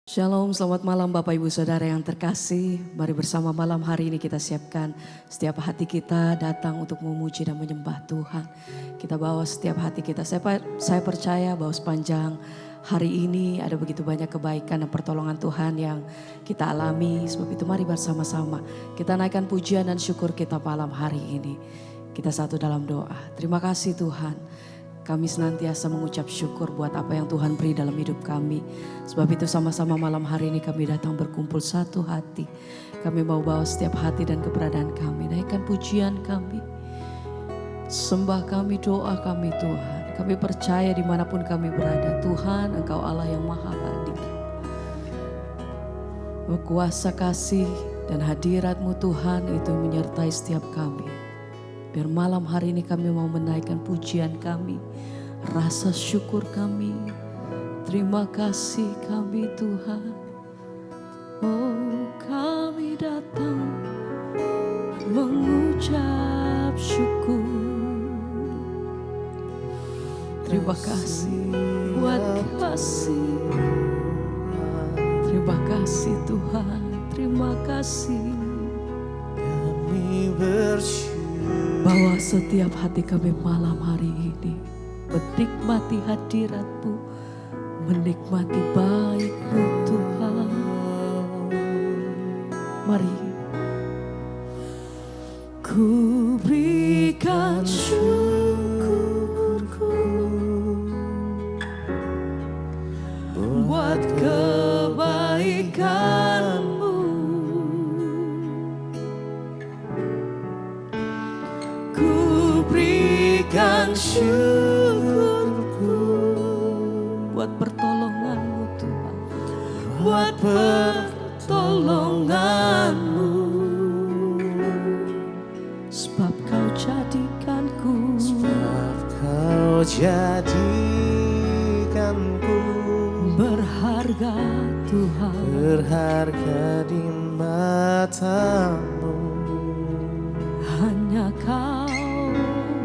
Shalom, selamat malam Bapak Ibu Saudara yang terkasih. Mari bersama malam hari ini kita siapkan setiap hati kita datang untuk memuji dan menyembah Tuhan. Kita bawa setiap hati kita. Saya percaya bahwa sepanjang hari ini ada begitu banyak kebaikan dan pertolongan Tuhan yang kita alami. Sebab itu mari bersama-sama kita naikkan pujian dan syukur kita malam hari ini. Kita satu dalam doa. Terima kasih Tuhan. Kami senantiasa mengucap syukur buat apa yang Tuhan beri dalam hidup kami. Sebab itu sama-sama malam hari ini kami datang berkumpul satu hati. Kami mau bawa setiap hati dan keberadaan kami. Naikkan pujian kami. Sembah kami, doa kami Tuhan. Kami percaya dimanapun kami berada. Tuhan Engkau Allah yang maha hadir. Kuasa kasih dan hadirat-Mu Tuhan itu menyertai setiap kami. Biar malam hari ini kami mau menaikkan pujian kami, rasa syukur kami, terima kasih kami Tuhan. Oh kami datang mengucap syukur. Terima kasih buat kasih. Terima kasih Tuhan, terima kasih. Kami bersyukur. Bawa setiap hati kami malam hari ini menikmati hadirat-Mu, menikmati baik-Mu Tuhan. Mari ku berikan syukurku buat kebaikan-Mu. Berikan syukurku buat pertolongan-Mu Tuhan, buat pertolongan-Mu, sebab Kau jadikanku, sebab Kau jadikanku berharga Tuhan, berharga di mata-Mu. Hanya Kau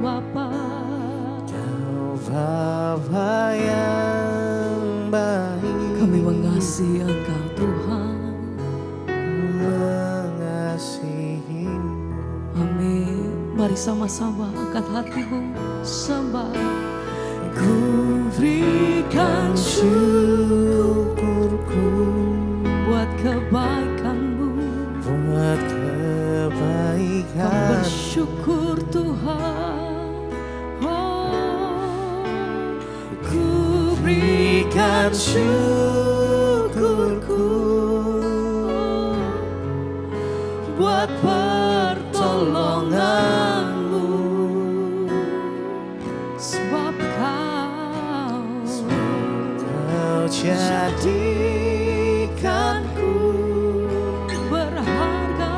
Bapa, Kau Bapa yang baik. kami mengasihi Engkau Tuhan. Mengasihi-Mu. Amin. Mari sama-sama angkat hatimu sembah. Ku berikan syukurku buat kebaikan-Mu, buat kebaikan. bersyukur Tuhan. Oh, ku Berikan syukurku buat pertolongan-Mu, sebab Kau jadikanku berharga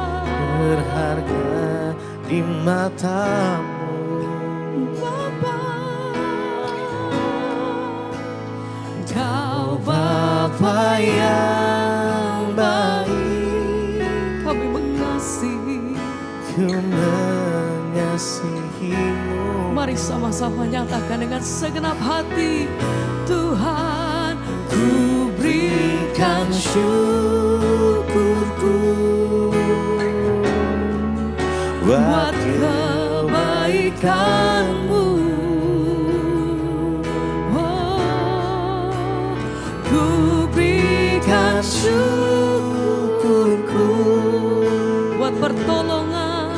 di mata-Mu. Bapa, Kau Bapa yang baik. kami mengasihi. Ku mengasihi-Mu. Mari sama-sama nyatakan dengan segenap hati. Tuhan, ku berikan syukurku buat kebaikan-Mu. Oh, ku berikan syukurku buat pertolongan,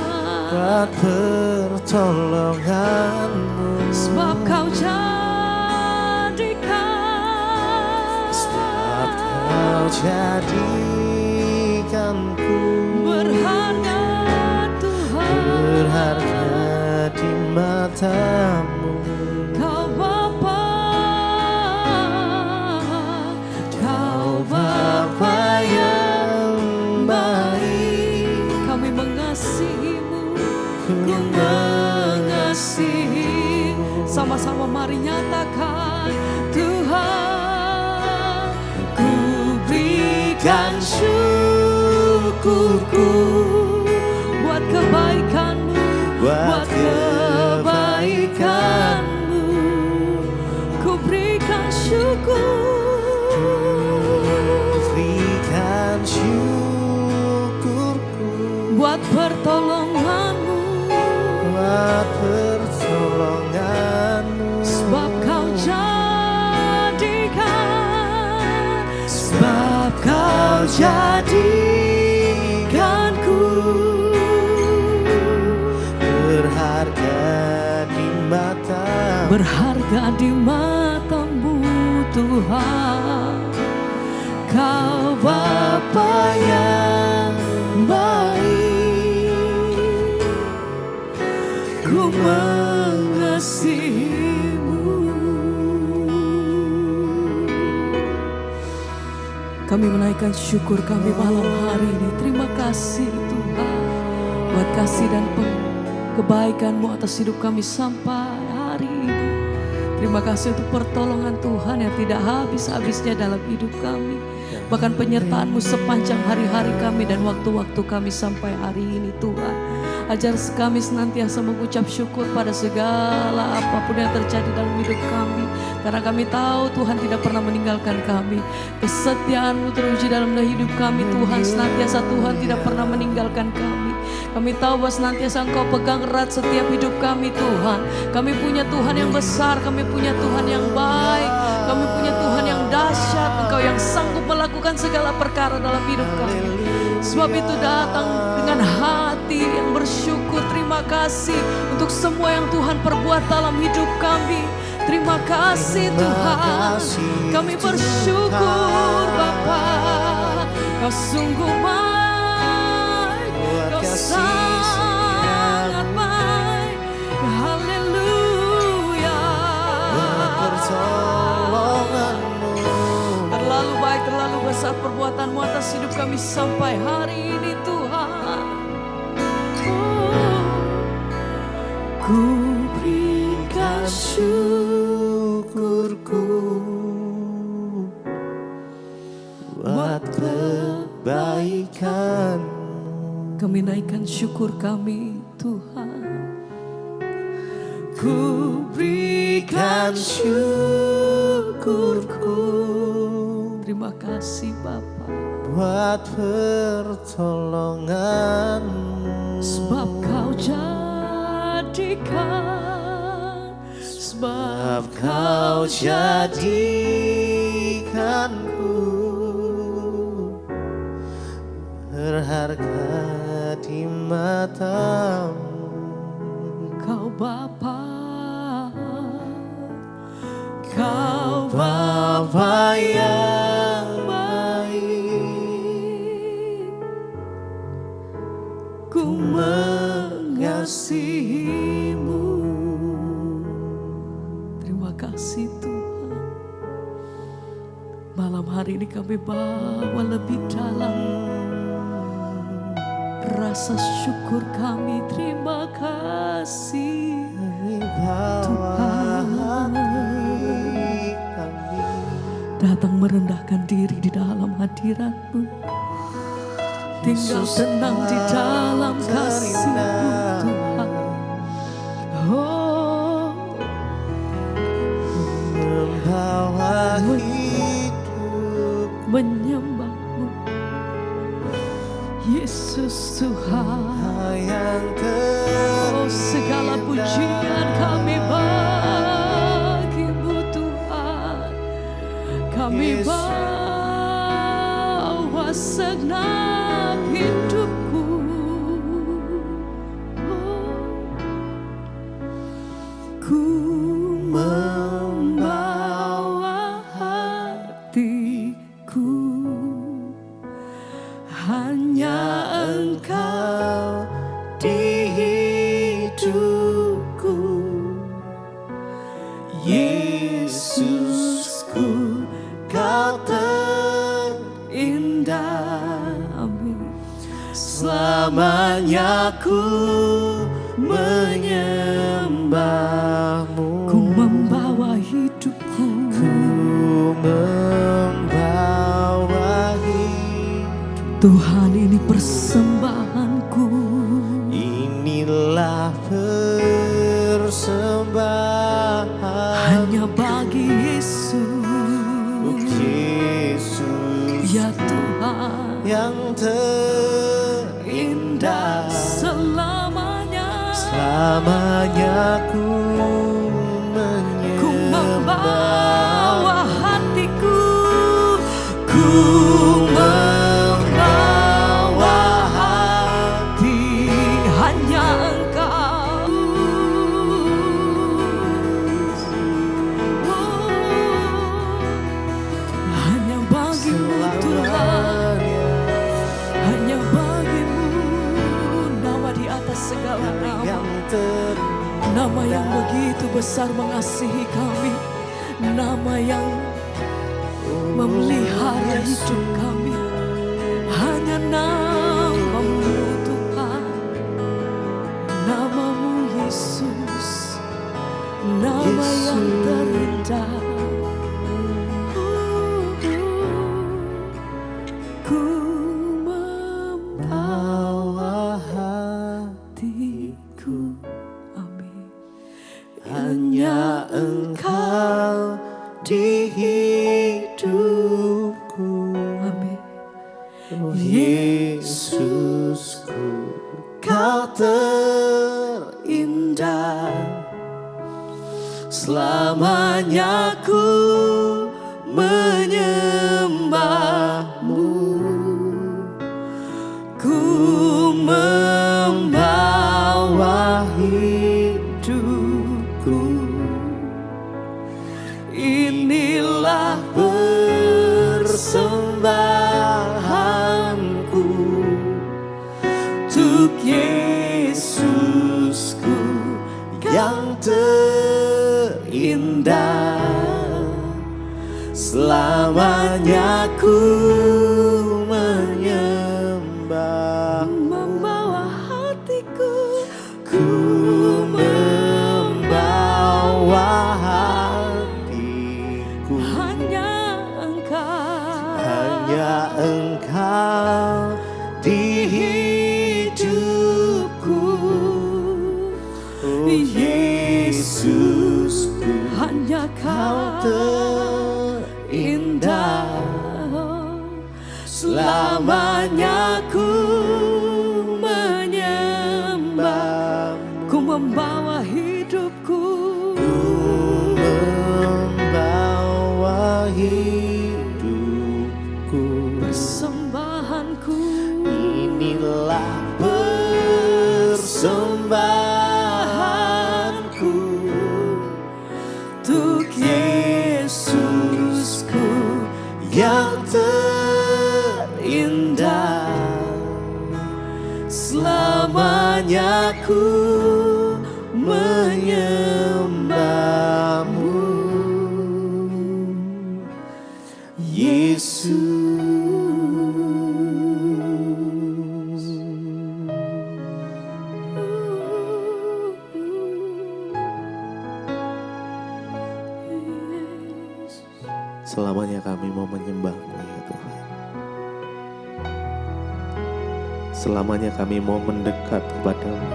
buat pertolongan-Mu. sebab Kau jadikanku berharga Tuhan, berharga di mata-Mu. Kau Bapa, Kau Bapa yang baik. kami mengasihi-Mu, Ku mengasihi. Sama-sama mari nyatakan. Tuhan, ku berikan syukurku buat kebaikan-Mu, buat kebaikan-Mu. Ku berikan syukur matamu, berharga di matamu Tuhan. Kau Bapa yang baik, ku mengasihimu. Kami menaikkan syukur kami malam hari ini. Terima kasih Tuhan buat kasih dan kebaikan-Mu atas hidup kami sampai hari ini. Terima kasih untuk pertolongan Tuhan yang tidak habis-habisnya dalam hidup kami. Bahkan penyertaan-Mu sepanjang hari-hari kami dan waktu-waktu kami sampai hari ini Tuhan. Ajar kami senantiasa mengucap syukur pada segala apapun yang terjadi dalam hidup kami. Karena kami tahu Tuhan tidak pernah meninggalkan kami. Kesetiaan-Mu teruji dalam hidup kami Tuhan. Senantiasa Tuhan tidak pernah meninggalkan kami. Kami tahu bahwa senantiasa Engkau pegang erat setiap hidup kami Tuhan. Kami punya Tuhan yang besar, kami punya Tuhan yang baik, kami punya Tuhan yang dahsyat. Engkau yang sanggup melakukan segala perkara dalam hidup kami. Sebab itu datang dengan hati yang bersyukur. Terima kasih untuk semua yang Tuhan perbuat dalam hidup kami. Terima kasih Tuhan. Kami bersyukur Bapa. Kau sungguh baik, Kau sangat baik. Haleluya. Terlalu baik, terlalu besar perbuatan-Mu atas hidup kami sampai hari ini Tuhan. Ku berikan syukurku buat kebaikan-Mu. Kami naikkan syukur kami Tuhan. Ku berikan syukurku. Terima kasih Bapa buat pertolongan-Mu. Sebab Kau jadikan, sebab Kau jadikanku berharga di matamu. Kau Bapa, Kau Bapa yang baik, ku mengasihimu. Terima kasih Tuhan. Malam hari ini kami bawa lebih dalam rasa syukur kami. Terima kasih Tuhan. Datang merendahkan diri di dalam hadirat-Mu. Tinggal tenang di dalam kasih-Mu Tuhan. Oh, membawa hidup, menyembah-Mu Yesus Tuhan. yang Oh, segala pujian kami bagi-Mu Tuhan. Kami bawa segenap hidupku. Oh, ku membawa hatiku. Hanya Engkau di hidupku, Yesusku, Kau terindah. Amin. Selamanya ku menyembah-Mu. Ku membawa hidupku. Ku membawa hidup. Tuhan, ini persembahanku. Inilah persembahan Hanya bagi Yesus. Yesus, Ya Tuhan, yang terindah. selamanya. Selamanya ku Ku membawa hatiku. Ku membawa hati. Hanya Engkau. begitu besar mengasihi kami, nama yang memelihara hidup kami, hanya nama-Mu Tuhan, nama-Mu Yesus, nama yang terindah. Ku membawa hatiku, amin, hanya Engkau di hidupku, amin. oh Yesusku, Kau terindah. Selamanya ku menyembah-Mu, ku membawa hidupku. Inilah persembahanku untuk Yesusku yang terindah. Selamanya ku menyembah, Membawa hatiku, ku membawa hatiku. hanya Engkau di hidupku, oh Yesusku, hanya Kau terindah. Selamanya ku menyembah-Mu, ku membawa hidupku, ku membawa hidupku. persembahanku. Inilah persembahanku untuk Yesusku yang terindah. Selamanya ku menyembah-Mu, Yesus. Selamanya kami mau menyembah-Mu ya Tuhan. Selamanya kami mau mendekat kepada-Mu.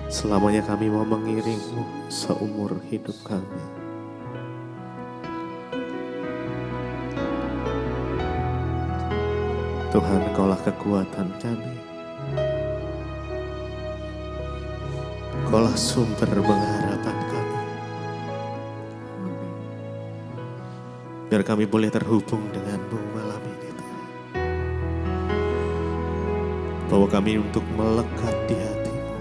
Selamanya kami mau mengiring-Mu seumur hidup kami. Tuhan, Kaulah kekuatan kami. Kaulah sumber pengharapan kami. Biar kami boleh terhubung dengan-Mu malam ini, Tuhan. Bawa kami untuk melekat di hati-Mu.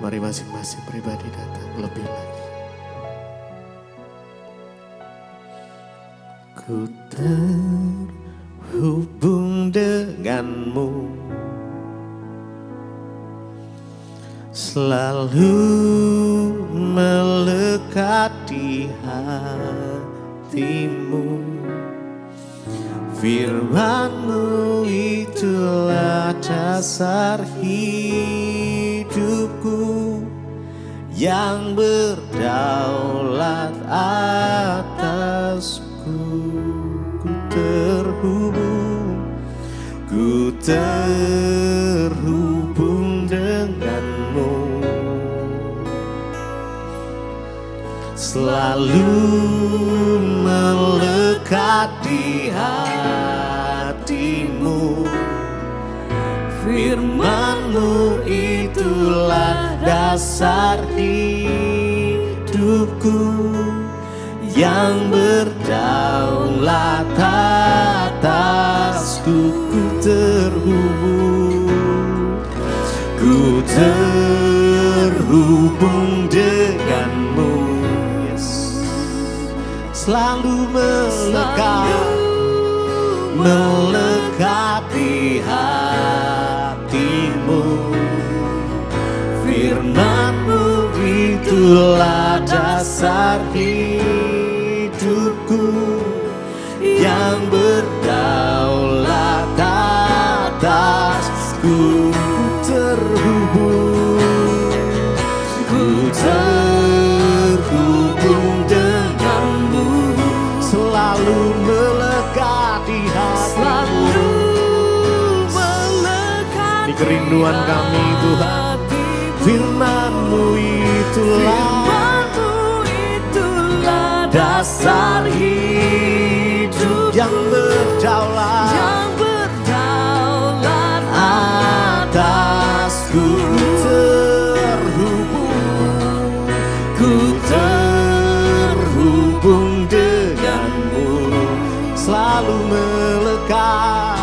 Mari masing-masing pribadi datang lebih lagi. Ku terhubung dengan-Mu, selalu melekat di hati-Mu. Firman-Mu itulah dasar hidupku, yang berdaulat atasku. Ku terhubung dengan-Mu, selalu melekat di hati-Mu. Firman-Mu itulah dasar hidupku, yang berdaulat atasku. Ku terhubung dengan-Mu, yes. Selalu melekat di hati. itulah dasar hidupku yang berdaulat atasku. Ku terhubung denganmu, selalu melekat di hatimu. Di kerinduan kami Tuhan, firman-Mu itulah dasar hidup yang berdaulat atasku. Ku terhubung denganmu, selalu melekat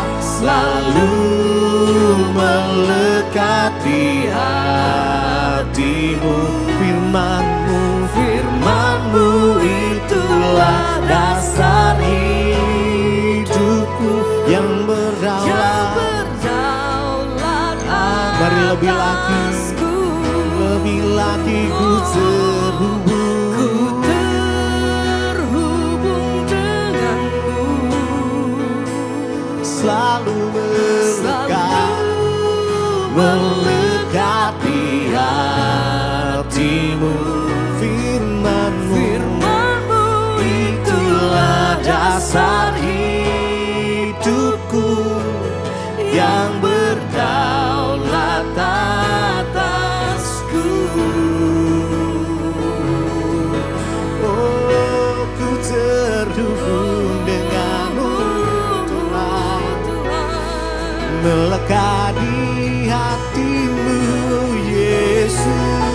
di hatimu. Firman-Mu itulah dasar hidupku yang berdaulat. Mari lebih lagi ku terhubung denganmu, selalu melekat di hatimu. Firman-Mu itulah dasar hidupku yang berdaulat atasku. Oh, ku terhubung denganmu, melekat di hatimu, Yesus.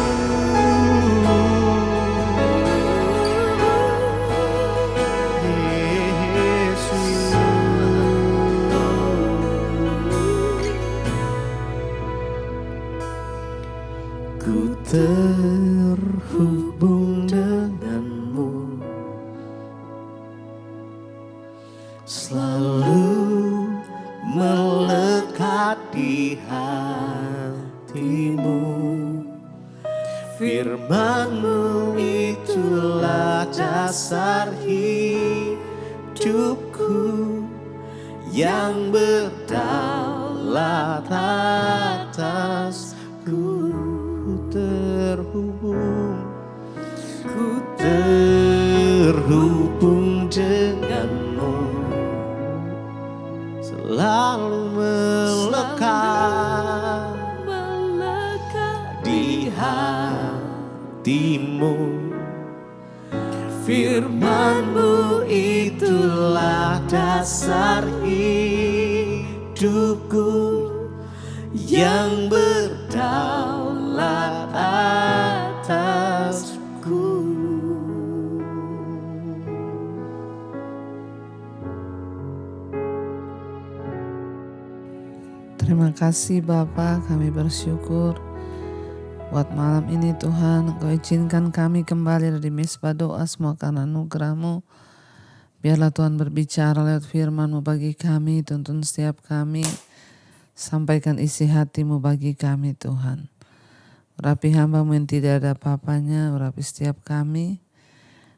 Ku terhubung denganmu, selalu melekat di hatimu. Firman-Mu itulah dasar hidupku yang berdaulat atasku. Ku terhubung denganmu, selalu melekat di hatimu. Firman-Mu itulah dasar hidupku yang berdaulat atasku. Terima kasih Bapa, kami bersyukur buat malam ini Tuhan. Engkau izinkan kami kembali di mesbah doa semua karena anugerah-Mu. Biarlah Tuhan berbicara lewat firman-Mu bagi kami, tuntun setiap kami. Sampaikan isi hati-Mu bagi kami Tuhan. Urapi hamba-Mu yang tidak ada apa-apanya, urapi setiap kami.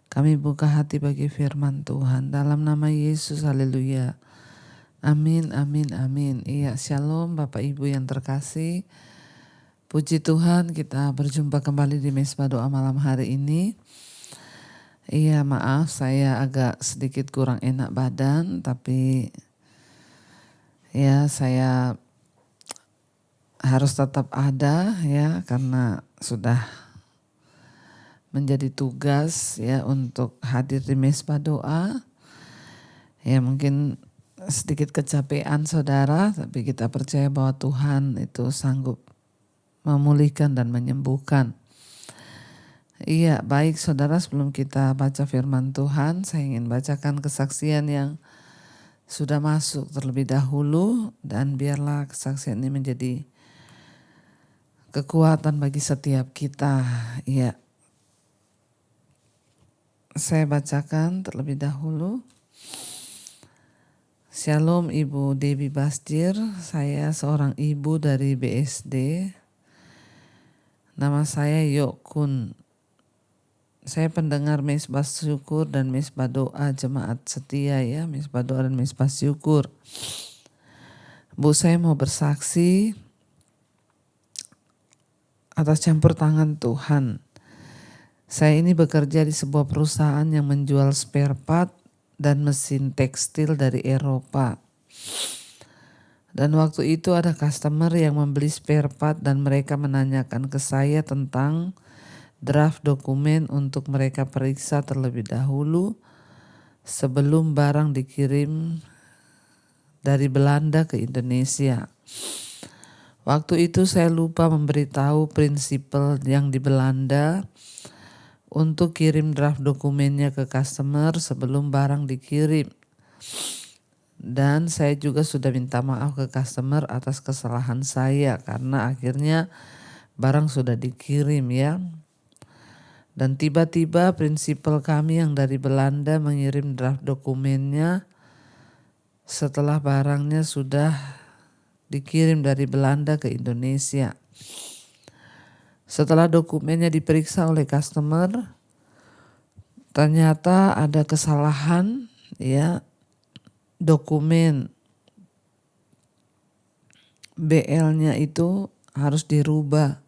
Kami buka hati bagi firman Tuhan. Dalam nama Yesus, haleluya. Amin, amin, amin. Iya, shalom Bapak Ibu yang terkasih. Puji Tuhan, kita berjumpa kembali di mesbah doa malam hari ini. Iya, maaf saya agak sedikit kurang enak badan, tapi ya saya harus tetap ada ya karena sudah menjadi tugas ya untuk hadir di mesbah doa. Ya mungkin sedikit kecapean saudara, tapi kita percaya bahwa Tuhan itu sanggup memulihkan dan menyembuhkan. Iya, baik saudara, sebelum kita baca firman Tuhan, saya ingin bacakan kesaksian yang sudah masuk terlebih dahulu, dan biarlah kesaksian ini menjadi kekuatan bagi setiap kita. Iya, saya bacakan terlebih dahulu. Shalom Ibu Debbie Basjir, saya seorang ibu dari BSD. Nama saya Yokun saya pendengar mesbah syukur dan mesbah doa jemaat setia ya, mesbah doa dan mesbah syukur. Bu, saya mau bersaksi atas campur tangan Tuhan. Saya ini bekerja di sebuah perusahaan yang menjual spare part dan mesin tekstil dari Eropa. Dan waktu itu ada customer yang membeli spare part dan mereka menanyakan ke saya tentang draft dokumen untuk mereka periksa terlebih dahulu sebelum barang dikirim dari Belanda ke Indonesia. Waktu itu saya lupa memberitahu prinsipal yang di Belanda untuk kirim draft dokumennya ke customer sebelum barang dikirim. Dan saya juga sudah minta maaf ke customer atas kesalahan saya karena akhirnya barang sudah dikirim ya. Dan tiba-tiba prinsipal kami yang dari Belanda mengirim draft dokumennya setelah barangnya sudah dikirim dari Belanda ke Indonesia. Setelah dokumennya diperiksa oleh customer, ternyata ada kesalahan ya, dokumen BL-nya itu harus dirubah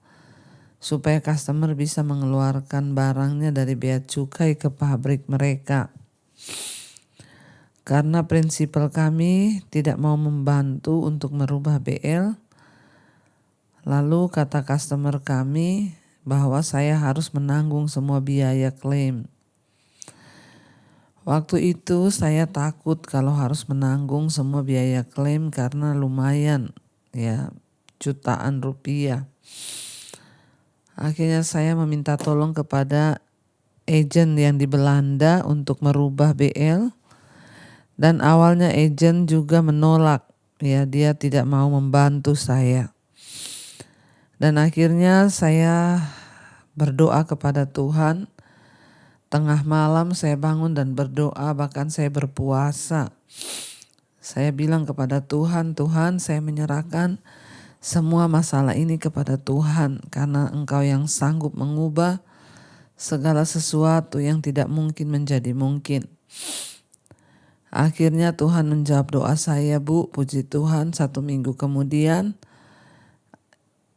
supaya customer bisa mengeluarkan barangnya dari bea cukai ke pabrik mereka. Karena prinsipal kami tidak mau membantu untuk merubah BL, lalu kata customer kami bahwa saya harus menanggung semua biaya klaim. Waktu itu saya takut kalau harus menanggung semua biaya klaim karena lumayan ya, jutaan rupiah. Akhirnya saya meminta tolong kepada agen yang di Belanda untuk merubah BL. Dan awalnya agen juga menolak, ya dia tidak mau membantu saya. Dan akhirnya saya berdoa kepada Tuhan. Tengah malam saya bangun dan berdoa, bahkan saya berpuasa. Saya bilang kepada Tuhan, Tuhan saya menyerahkan semua masalah ini kepada Tuhan. Karena Engkau yang sanggup mengubah segala sesuatu yang tidak mungkin menjadi mungkin. Akhirnya Tuhan menjawab doa saya, Bu. Puji Tuhan, 1 minggu kemudian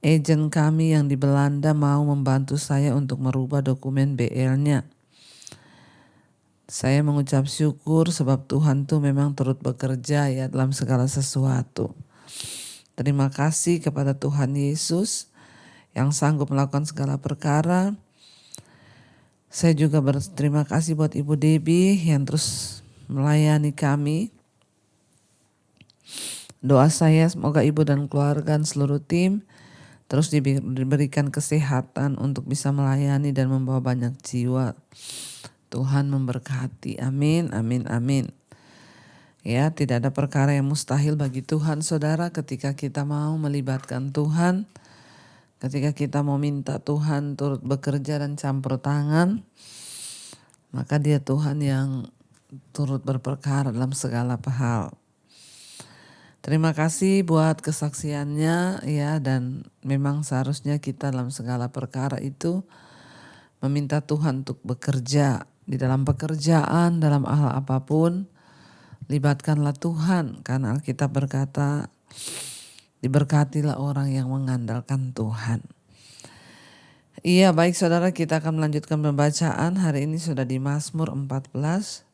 agen kami yang di Belanda mau membantu saya untuk merubah dokumen BL-nya. Saya mengucap syukur sebab Tuhan tuh memang turut bekerja ya dalam segala sesuatu. Terima kasih kepada Tuhan Yesus yang sanggup melakukan segala perkara. Saya juga berterima kasih buat Ibu Debbie yang terus melayani kami. Doa saya semoga ibu dan keluarga dan seluruh tim terus diberikan kesehatan untuk bisa melayani dan membawa banyak jiwa. Tuhan memberkati. Amin, amin, amin. Ya, tidak ada perkara yang mustahil bagi Tuhan, saudara, ketika kita mau melibatkan Tuhan, ketika kita mau minta Tuhan turut bekerja dan campur tangan, maka Dia Tuhan yang turut berperkara dalam segala hal. Terima kasih buat kesaksiannya ya, dan memang seharusnya kita dalam segala perkara itu meminta Tuhan untuk bekerja di dalam pekerjaan, dalam hal apapun, libatkanlah Tuhan karena Alkitab berkata diberkatilah orang yang mengandalkan Tuhan. Iya, baik saudara, kita akan melanjutkan pembacaan. Hari ini sudah di Mazmur 14.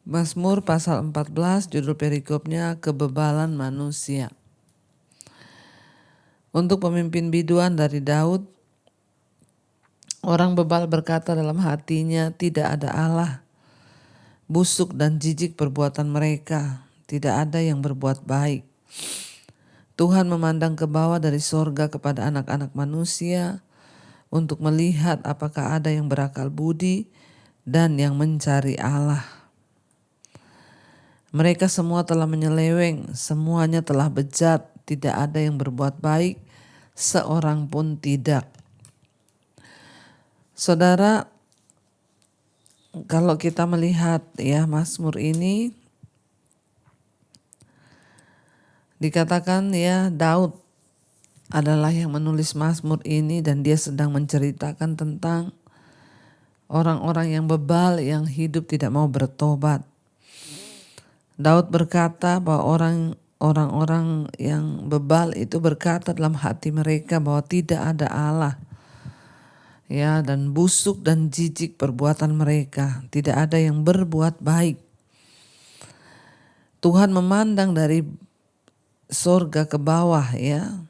Mazmur pasal 14, judul perikopnya kebebalan manusia. Untuk pemimpin biduan dari Daud, orang bebal berkata dalam hatinya, tidak ada Allah. Busuk dan jijik perbuatan mereka, tidak ada yang berbuat baik. Tuhan memandang ke bawah dari sorga kepada anak-anak manusia untuk melihat apakah ada yang berakal budi dan yang mencari Allah. Mereka semua telah menyeleweng, semuanya telah bejat, tidak ada yang berbuat baik, seorang pun tidak. Saudara, kalau kita melihat ya Mazmur ini, dikatakan ya Daud adalah yang menulis Mazmur ini dan dia sedang menceritakan tentang orang-orang yang bebal yang hidup tidak mau bertobat. Daud berkata bahwa orang-orang yang bebal itu berkata dalam hati mereka bahwa tidak ada Allah. Ya, dan busuk dan jijik perbuatan mereka, tidak ada yang berbuat baik. Tuhan memandang dari sorga ke bawah ya,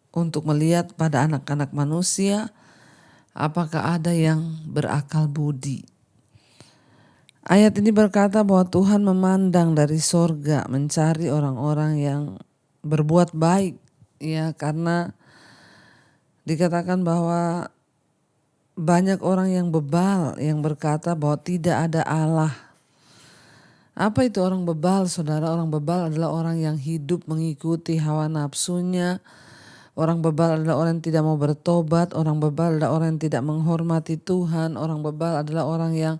untuk melihat pada anak-anak manusia apakah ada yang berakal budi. Ayat ini berkata bahwa Tuhan memandang dari sorga mencari orang-orang yang berbuat baik ya, karena dikatakan bahwa banyak orang yang bebal yang berkata bahwa tidak ada Allah. Apa itu orang bebal, saudara? Orang bebal adalah orang yang hidup mengikuti hawa nafsunya. Orang bebal adalah orang yang tidak mau bertobat. Orang bebal adalah orang yang tidak menghormati Tuhan. Orang bebal adalah orang yang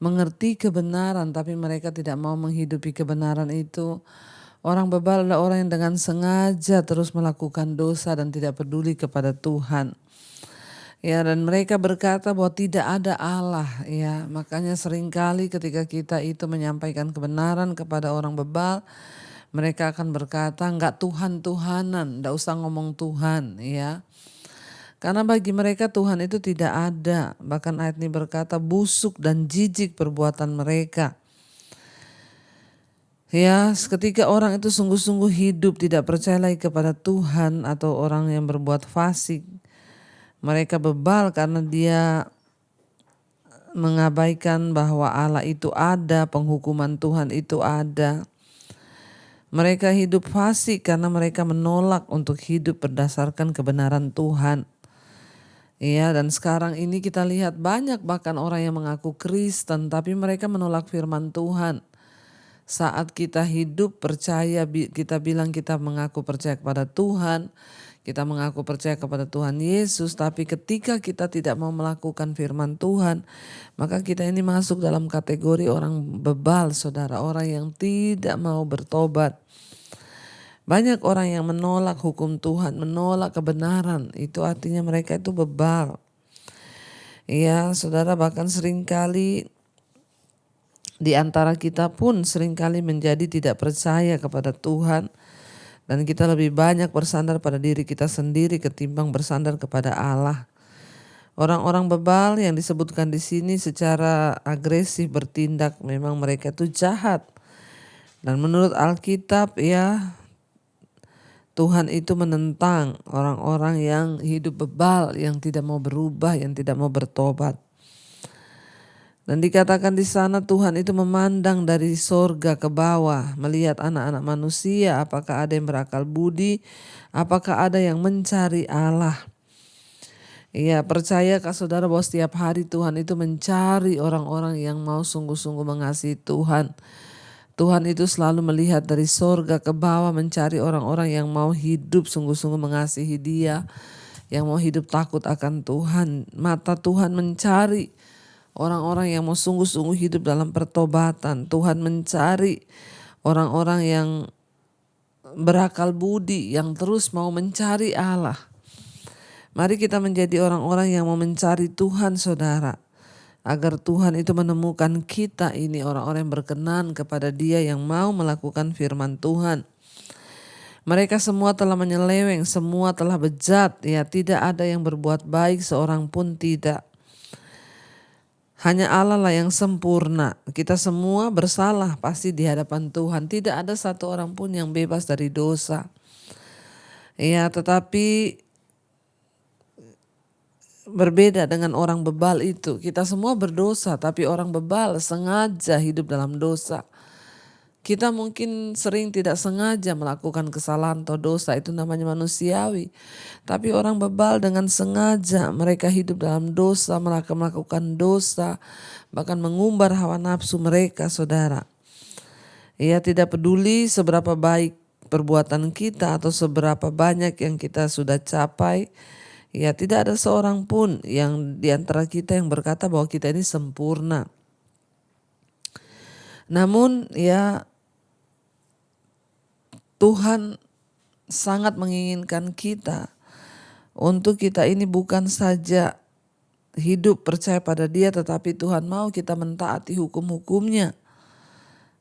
mengerti kebenaran tapi mereka tidak mau menghidupi kebenaran itu. Orang bebal adalah orang yang dengan sengaja terus melakukan dosa dan tidak peduli kepada Tuhan. Ya, dan mereka berkata bahwa tidak ada Allah ya. Makanya seringkali ketika kita itu menyampaikan kebenaran kepada orang bebal, mereka akan berkata enggak Tuhan-Tuhanan, enggak usah ngomong Tuhan ya. Karena bagi mereka Tuhan itu tidak ada. Bahkan ayat ini berkata busuk dan jijik perbuatan mereka. Ya, ketika orang itu sungguh-sungguh hidup tidak percaya lagi kepada Tuhan atau orang yang berbuat fasik, mereka bebal karena dia mengabaikan bahwa Allah itu ada, penghukuman Tuhan itu ada. Mereka hidup fasik karena mereka menolak untuk hidup berdasarkan kebenaran Tuhan. Iya, dan sekarang ini kita lihat banyak bahkan orang yang mengaku Kristen tapi mereka menolak firman Tuhan. Saat kita hidup percaya, kita bilang kita mengaku percaya kepada Tuhan, kita mengaku percaya kepada Tuhan Yesus, tapi ketika kita tidak mau melakukan firman Tuhan, maka kita ini masuk dalam kategori orang bebal, saudara, orang yang tidak mau bertobat. Banyak orang yang menolak hukum Tuhan, menolak kebenaran, itu artinya mereka itu bebal. Ya, saudara, bahkan seringkali di antara kita pun seringkali menjadi tidak percaya kepada Tuhan dan kita lebih banyak bersandar pada diri kita sendiri ketimbang bersandar kepada Allah. Orang-orang bebal yang disebutkan di sini secara agresif bertindak, memang mereka itu jahat. Dan menurut Alkitab ya, Tuhan itu menentang orang-orang yang hidup bebal, yang tidak mau berubah, yang tidak mau bertobat. Dan dikatakan di sana Tuhan itu memandang dari sorga ke bawah, melihat anak-anak manusia, apakah ada yang berakal budi, apakah ada yang mencari Allah. Iya, percayakah saudara bahwa setiap hari Tuhan itu mencari orang-orang yang mau sungguh-sungguh mengasihi Tuhan. Tuhan itu selalu melihat dari sorga ke bawah mencari orang-orang yang mau hidup sungguh-sungguh mengasihi Dia, yang mau hidup takut akan Tuhan. Mata Tuhan mencari orang-orang yang mau sungguh-sungguh hidup dalam pertobatan. Tuhan mencari orang-orang yang berakal budi, yang terus mau mencari Allah. Mari kita menjadi orang-orang yang mau mencari Tuhan, saudara. Agar Tuhan itu menemukan kita ini orang-orang yang berkenan kepada Dia, yang mau melakukan firman Tuhan. Mereka semua telah menyeleweng, semua telah bejat, ya tidak ada yang berbuat baik seorang pun tidak. Hanya Allah lah yang sempurna. Kita semua bersalah pasti di hadapan Tuhan. Tidak ada satu orang pun yang bebas dari dosa. Ya, tetapi berbeda dengan orang bebal itu. Kita semua berdosa, tapi orang bebal sengaja hidup dalam dosa. Kita mungkin sering tidak sengaja melakukan kesalahan atau dosa, itu namanya manusiawi. Tapi orang bebal dengan sengaja mereka hidup dalam dosa, mereka melakukan dosa, bahkan mengumbar hawa nafsu mereka, saudara. Ia tidak peduli seberapa baik perbuatan kita atau seberapa banyak yang kita sudah capai. Ya, tidak ada seorang pun yang di antara kita yang berkata bahwa kita ini sempurna. Namun ya, Tuhan sangat menginginkan kita untuk kita ini bukan saja hidup percaya pada Dia, tetapi Tuhan mau kita mentaati hukum-hukumnya.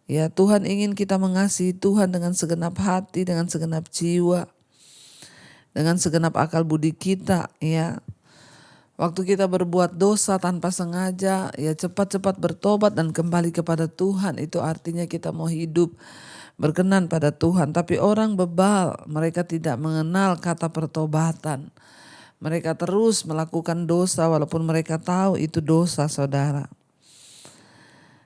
Ya, Tuhan ingin kita mengasihi Tuhan dengan segenap hati, dengan segenap jiwa, dengan segenap akal budi kita. Ya, waktu kita berbuat dosa tanpa sengaja, ya cepat-cepat bertobat dan kembali kepada Tuhan. Itu artinya kita mau hidup berkenan pada Tuhan. Tapi orang bebal, mereka tidak mengenal kata pertobatan. Mereka terus melakukan dosa walaupun mereka tahu itu dosa, saudara.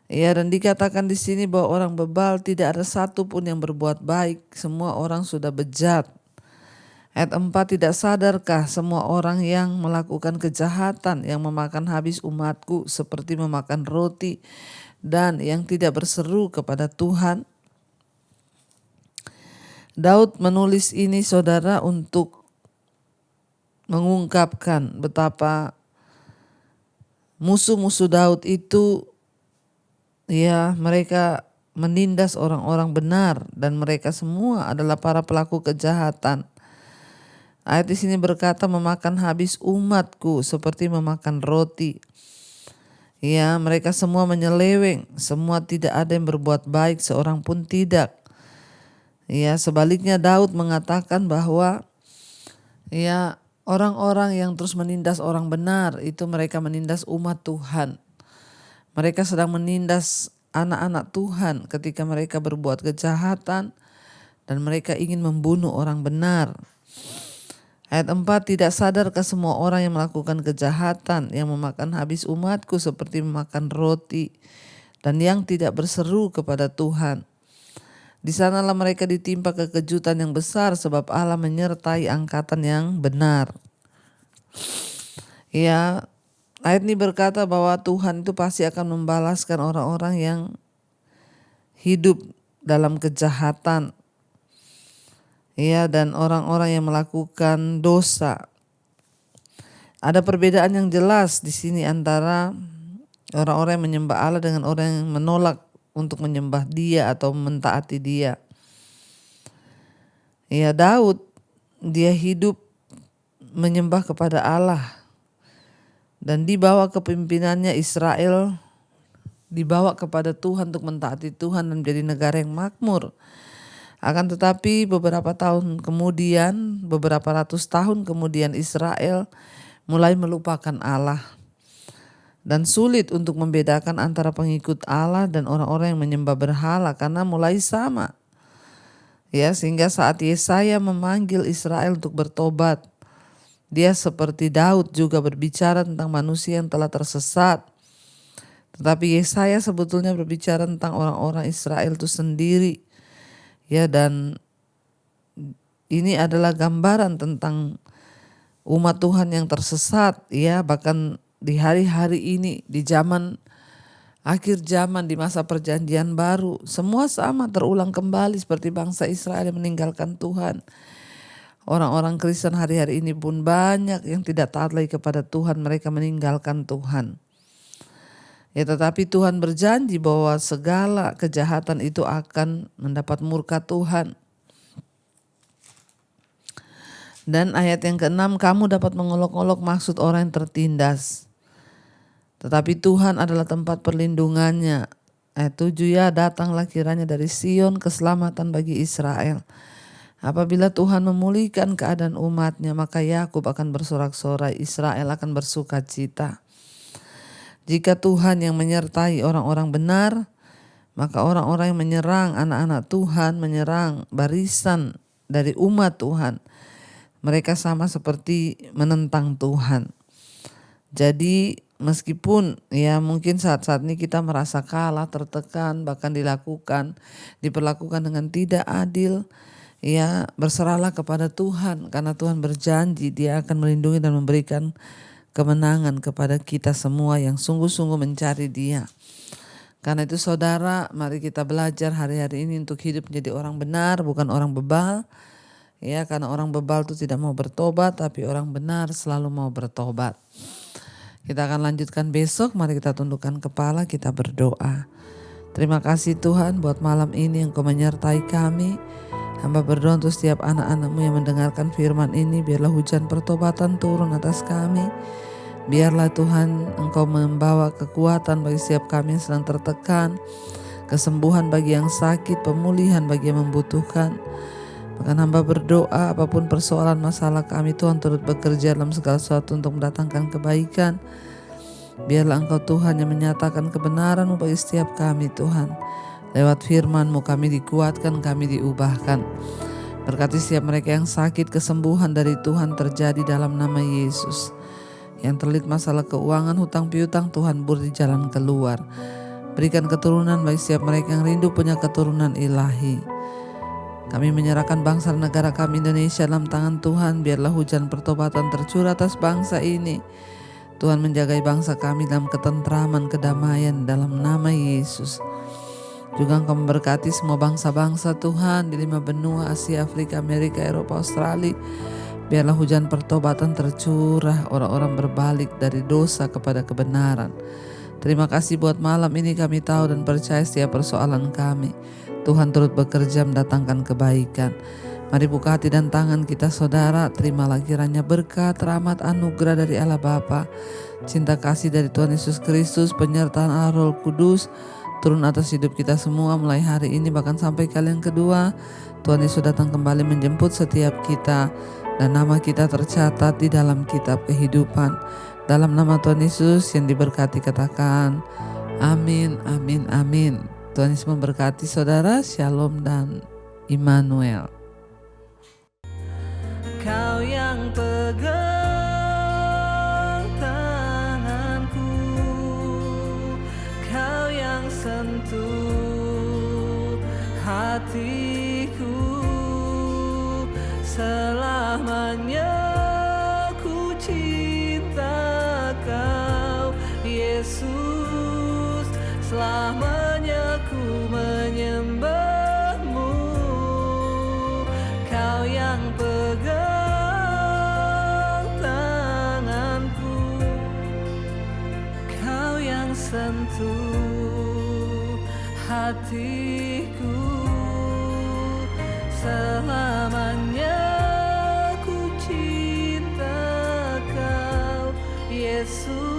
Ya, dan dikatakan di sini bahwa orang bebal tidak ada satu pun yang berbuat baik, semua orang sudah bejat. Ayat 4, tidak sadarkah semua orang yang melakukan kejahatan yang memakan habis umatku seperti memakan roti dan yang tidak berseru kepada Tuhan? Daud menulis ini, saudara, untuk mengungkapkan betapa musuh-musuh Daud itu, ya, mereka menindas orang-orang benar dan mereka semua adalah para pelaku kejahatan. Ayat di sini berkata memakan habis umatku seperti memakan roti. Ya, mereka semua menyeleweng, semua tidak ada yang berbuat baik, seorang pun tidak. Ya, sebaliknya Daud mengatakan bahwa ya, orang-orang yang terus menindas orang benar itu mereka menindas umat Tuhan. Mereka sedang menindas anak-anak Tuhan ketika mereka berbuat kejahatan dan mereka ingin membunuh orang benar. Ayat 4, tidak sadarkah semua orang yang melakukan kejahatan yang memakan habis umatku seperti memakan roti dan yang tidak berseru kepada Tuhan. Di sanalah mereka ditimpa kekejutan yang besar sebab Allah menyertai angkatan yang benar. Ya, ayat ini berkata bahwa Tuhan itu pasti akan membalaskan orang-orang yang hidup dalam kejahatan. Ya, dan orang-orang yang melakukan dosa. Ada perbedaan yang jelas di sini antara orang-orang yang menyembah Allah dengan orang yang menolak untuk menyembah Dia atau mentaati Dia. Ya, Daud dia hidup menyembah kepada Allah dan dibawa kepimpinannya Israel dibawa kepada Tuhan untuk mentaati Tuhan dan menjadi negara yang makmur. Akan tetapi beberapa tahun kemudian, beberapa ratus tahun kemudian Israel mulai melupakan Allah. Dan sulit untuk membedakan antara pengikut Allah dan orang-orang yang menyembah berhala karena mulai sama. Ya, sehingga saat Yesaya memanggil Israel untuk bertobat, dia seperti Daud juga berbicara tentang manusia yang telah tersesat. Tetapi Yesaya sebetulnya berbicara tentang orang-orang Israel itu sendiri. Ya, dan ini adalah gambaran tentang umat Tuhan yang tersesat, ya, bahkan di hari-hari ini, di zaman akhir zaman, di masa perjanjian baru, semua sama terulang kembali seperti bangsa Israel yang meninggalkan Tuhan. Orang-orang Kristen hari-hari ini pun banyak yang tidak taat lagi kepada Tuhan, mereka meninggalkan Tuhan. Ya, tetapi Tuhan berjanji bahwa segala kejahatan itu akan mendapat murka Tuhan. Dan ayat yang ke-6, kamu dapat mengolok-olok maksud orang yang tertindas, tetapi Tuhan adalah tempat perlindungannya. Ayat 7, ya datanglah kiranya dari Sion keselamatan bagi Israel. Apabila Tuhan memulihkan keadaan umatnya, maka Yakub akan bersorak-sorai, Israel akan bersuka cita. Jika Tuhan yang menyertai orang-orang benar, maka orang-orang yang menyerang anak-anak Tuhan, menyerang barisan dari umat Tuhan, mereka sama seperti menentang Tuhan. Jadi meskipun ya mungkin saat-saat ini kita merasa kalah, tertekan, bahkan diperlakukan dengan tidak adil, ya berserahlah kepada Tuhan karena Tuhan berjanji Dia akan melindungi dan memberikan kemenangan kepada kita semua yang sungguh-sungguh mencari Dia. Karena itu saudara, mari kita belajar hari-hari ini untuk hidup menjadi orang benar, bukan orang bebal. Ya, karena orang bebal itu tidak mau bertobat, tapi orang benar selalu mau bertobat. Kita akan lanjutkan besok, mari kita tundukkan kepala, kita berdoa. Terima kasih Tuhan buat malam ini Engkau menyertai kami. Hamba berdoa untuk setiap anak-anak-Mu yang mendengarkan firman ini, biarlah hujan pertobatan turun atas kami. Biarlah Tuhan Engkau membawa kekuatan bagi setiap kami yang sedang tertekan, kesembuhan bagi yang sakit, pemulihan bagi yang membutuhkan. Bahkan hamba berdoa apapun persoalan masalah kami, Tuhan turut bekerja dalam segala sesuatu untuk mendatangkan kebaikan. Biarlah Engkau Tuhan yang menyatakan kebenaran-Mu bagi setiap kami Tuhan. Lewat firman-Mu kami dikuatkan, kami diubahkan. Berkati setiap mereka yang sakit, kesembuhan dari Tuhan terjadi dalam nama Yesus. Yang terlilit masalah keuangan, hutang piutang, Tuhan beri jalan keluar. Berikan keturunan bagi setiap mereka yang rindu punya keturunan ilahi. Kami menyerahkan bangsa dan negara kami Indonesia dalam tangan Tuhan. Biarlah hujan pertobatan tercurah atas bangsa ini. Tuhan menjaga bangsa kami dalam ketentraman, kedamaian dalam nama Yesus. Juga Engkau memberkati semua bangsa-bangsa Tuhan di 5 benua, Asia, Afrika, Amerika, Eropa, Australia. Biarlah hujan pertobatan tercurah, orang-orang berbalik dari dosa kepada kebenaran. Terima kasih buat malam ini, kami tahu dan percaya setiap persoalan kami Tuhan turut bekerja mendatangkan kebaikan. Mari buka hati dan tangan kita saudara, terimalah kiranya berkat, rahmat, anugerah dari Allah Bapa, cinta kasih dari Tuhan Yesus Kristus, penyertaan Allah Roh Kudus turun atas hidup kita semua mulai hari ini bahkan sampai kali yang kedua. Tuhan Yesus datang kembali menjemput setiap kita dan nama kita tercatat di dalam kitab kehidupan. Dalam nama Tuhan Yesus yang diberkati katakan amin, amin, amin. Tuhan Yesus memberkati saudara. Shalom dan Immanuel. Kau yang pegang tanganku, Kau yang sentuh hatiku, selamanya ku cinta Kau Yesus, selamanya ku menyembahmu. Kau yang pegang tanganku, Kau yang sentuh hatiku, selamanya ku cinta Kau Yesus.